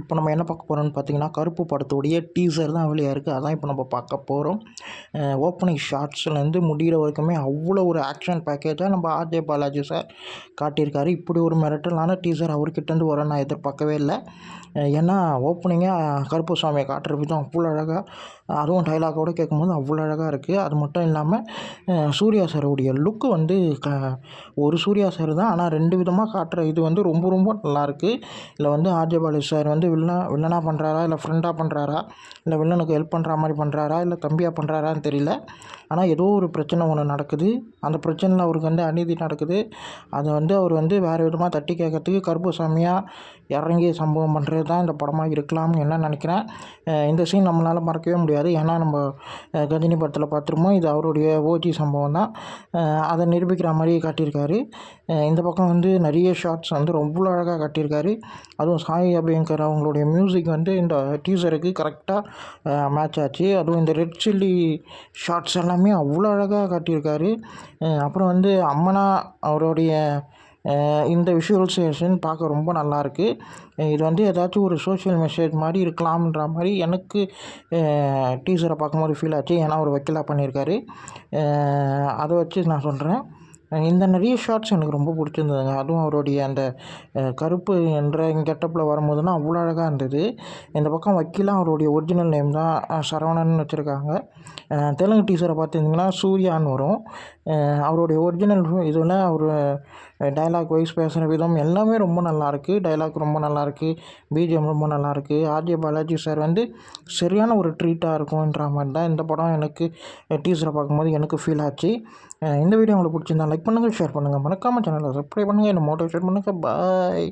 இப்போ நம்ம என்ன பார்க்க போகிறோம்னு பார்த்தீங்கன்னா, கருப்பு படத்தோடைய டீசர் தான் வெளியாக இருக்குது. அதான் இப்போ நம்ம பார்க்க போகிறோம். ஓப்பனிங் ஷாட்ஸ்லேருந்து முடிகிற வரைக்குமே அவ்வளோ ஒரு ஆக்ஷன் பேக்கேஜாக நம்ம ஆர்ஜே பாலாஜி சார் காட்டியிருக்காரு. இப்படி ஒரு மிரட்டலான டீசர் அவர்கிட்டேருந்து வர நான் எதிர்பார்க்கவே இல்லை. ஏன்னா ஓப்பனிங்காக கருப்பு சாமியை காட்டுற விதம் அவ்வளோ அழகாக, அதுவும் டைலாக்கோடு கேட்கும்போது அவ்வளோ அழகாக இருக்குது. அது மட்டும் இல்லாமல் சூர்யா சாருடைய லுக்கு வந்து ஒரு சூர்யா சார் தான், ஆனால் 2 விதமாக காட்டுற இது வந்து ரொம்ப ரொம்ப நல்லாயிருக்கு. இதில் வந்து ஆர்ஜே பாலாஜி சார் வந்து வில்லனாக பண்ணுறாரா, இல்லை ஃப்ரெண்டாக பண்ணுறாரா, இல்லை வில்லனுக்கு ஹெல்ப் பண்ணுற மாதிரி பண்ணுறாரா, இல்லை தம்பியாக பண்ணுறாரான்னு தெரியல. ஆனால் ஏதோ ஒரு பிரச்சனை ஒன்று நடக்குது. அந்த பிரச்சனையில் அவருக்கு வந்து அநீதி நடக்குது. அதை வந்து அவர் வந்து வேறு விதமாக தட்டி கேட்கறதுக்கு கருப்பு சாமியாக இறங்கி சம்பவம் பண்ணுறது தான் இந்த படமாக இருக்கலாம்னு என்ன நினைக்கிறேன். இந்த சீன் நம்மளால் மறக்கவே முடியாது. ஏன்னா நம்ம கஜினி படத்தில் பார்த்துருப்போம், இது அவருடைய ஓஜி சம்பவம் தான். அதை நிரூபிக்கிற மாதிரி காட்டியிருக்காரு. இந்த பக்கம் வந்து நிறைய ஷார்ட்ஸ் வந்து ரொம்ப அழகாக காட்டியிருக்காரு. அதுவும் சாய் அபியங்கர் அவங்களுடைய மியூசிக் வந்து இந்த டீசருக்கு கரெக்டாக மேட்ச் ஆச்சு. அதுவும் இந்த ரெட் சில்லி ஷார்ட்ஸ் எல்லாமே அவ்வளோ அழகாக காட்டியிருக்காரு. அப்புறம் வந்து அம்மனா அவருடைய இந்த விஷுவலைசேஷன் பார்க்க ரொம்ப நல்லாயிருக்கு. இது வந்து ஏதாச்சும் ஒரு சோஷியல் மெசேஜ் மாதிரி இருக்கலாம்ன்ற மாதிரி எனக்கு டீசரை பார்க்கும்போது ஃபீல் ஆச்சு. ஏன்னா அவர் வக்கீலாக பண்ணியிருக்காரு. அதை வச்சு நான் சொல்கிறேன். இந்த நிறைய ஷார்ட்ஸ் எனக்கு ரொம்ப பிடிச்சிருந்ததுங்க. அதுவும் அவருடைய அந்த கருப்பு என்ற கெட்டப்பில் வரும்போதுனா அவ்வளோ அழகாக இருந்தது. இந்த பக்கம் வக்கீலாக அவருடைய ஒரிஜினல் நேம் தான் சரவணன் வச்சுருக்காங்க. தெலுங்கு டீசரை பார்த்துருந்திங்கன்னா சூர்யான்னு வரும். அவருடைய ஒரிஜினல் இதில் அவர் டைலாக் வைஸ் பேசுகிற விதம் எல்லாமே ரொம்ப நல்லாயிருக்கு. டைலாக் ரொம்ப நல்லாயிருக்கு, பிஜிஎம் ரொம்ப நல்லாயிருக்கு. ஆர்ஜே பாலாஜி சார் வந்து சரியான ஒரு ட்ரீட்டாக இருக்கும்ன்ற மாதிரி தான் இந்த படம் எனக்கு டீசரை பார்க்கும்போது எனக்கு ஃபீல் ஆச்சு. இந்த வீடியோ உங்களுக்கு பிடிச்சிருந்தா லைக் பண்ணுங்கள், ஷேர் பண்ணுங்கள், மறக்காமல் சேனலை சப்ஸ்கிரைப் பண்ணுங்கள், என்ன மோட்டிவேட் பண்ணுங்கள். பாய்.